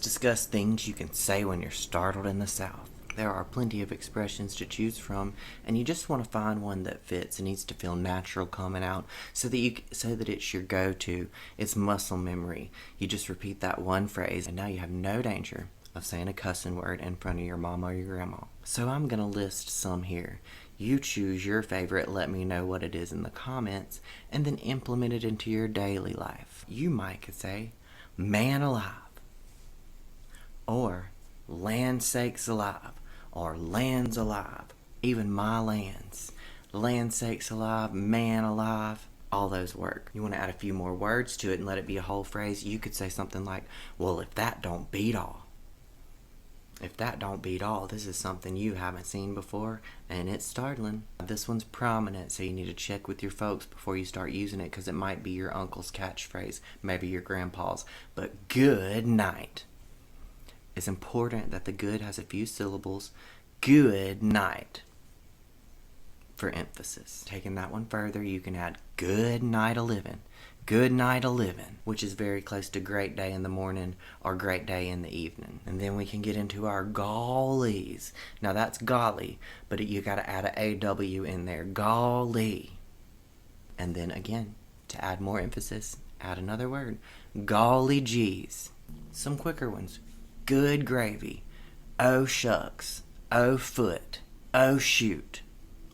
discuss things you can say when you're startled in the South. There are plenty of expressions to choose from, and you just want to find one that fits and needs to feel natural coming out so that it's your go-to. It's muscle memory. You just repeat that one phrase, and now you have no danger of saying a cussing word in front of your mama or your grandma. So I'm going to list some here. You choose your favorite, let me know what it is in the comments, and then implement it into your daily life. You might could say, man alive, or land sakes alive, or lands alive, even my lands. Land sakes alive, man alive, all those work. You want to add a few more words to it and let it be a whole phrase. You could say something like, well, if that don't beat all. If that don't beat all, this is something you haven't seen before, and it's startling. This one's prominent, so you need to check with your folks before you start using it, because it might be your uncle's catchphrase, maybe your grandpa's. But good night. It's important that the good has a few syllables. Good night. For emphasis. Taking that one further, you can add good night a-livin'. Good night a-livin', which is very close to great day in the morning or great day in the evening. And then we can get into our gollies. Now that's golly, but you gotta add a A-W in there. Golly. And then again, to add more emphasis, add another word. Golly geez. Some quicker ones. Good gravy. Oh shucks. Oh foot. Oh shoot.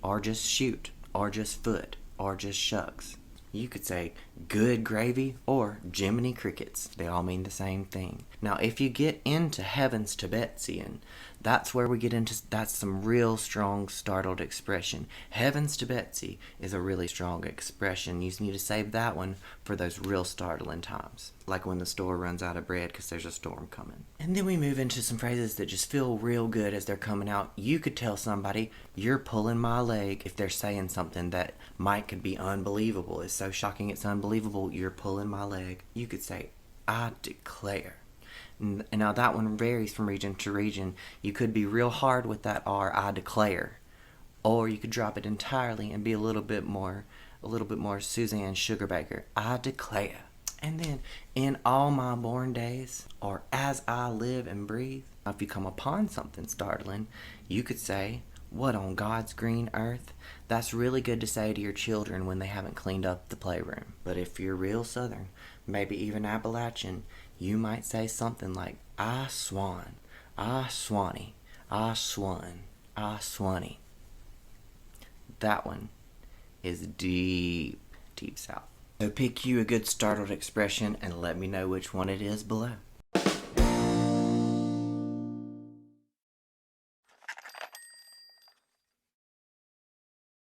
Or just shoot. Or just foot. Or just shucks. You could say good gravy or Jiminy Crickets. They all mean the same thing. Now, if you get into heavens to Betsy, and that's where we get into, that's some real strong startled expression. Heavens to Betsy is a really strong expression. You need to save that one for those real startling times. Like when the store runs out of bread because there's a storm coming. And then we move into some phrases that just feel real good as they're coming out. You could tell somebody, you're pulling my leg, if they're saying something that could be unbelievable. It's so shocking it's unbelievable. You're pulling my leg. You could say, I declare. And now that one varies from region to region. You could be real hard with that R, I declare. Or you could drop it entirely and be a little bit more Suzanne Sugarbaker. I declare. And then, in all my born days, or as I live and breathe, if you come upon something startling, you could say, what on God's green earth? That's really good to say to your children when they haven't cleaned up the playroom. But if you're real Southern, maybe even Appalachian, you might say something like, I swan, I swanny, I swan, I swanny. That one is deep, deep South. So pick you a good startled expression and let me know which one it is below.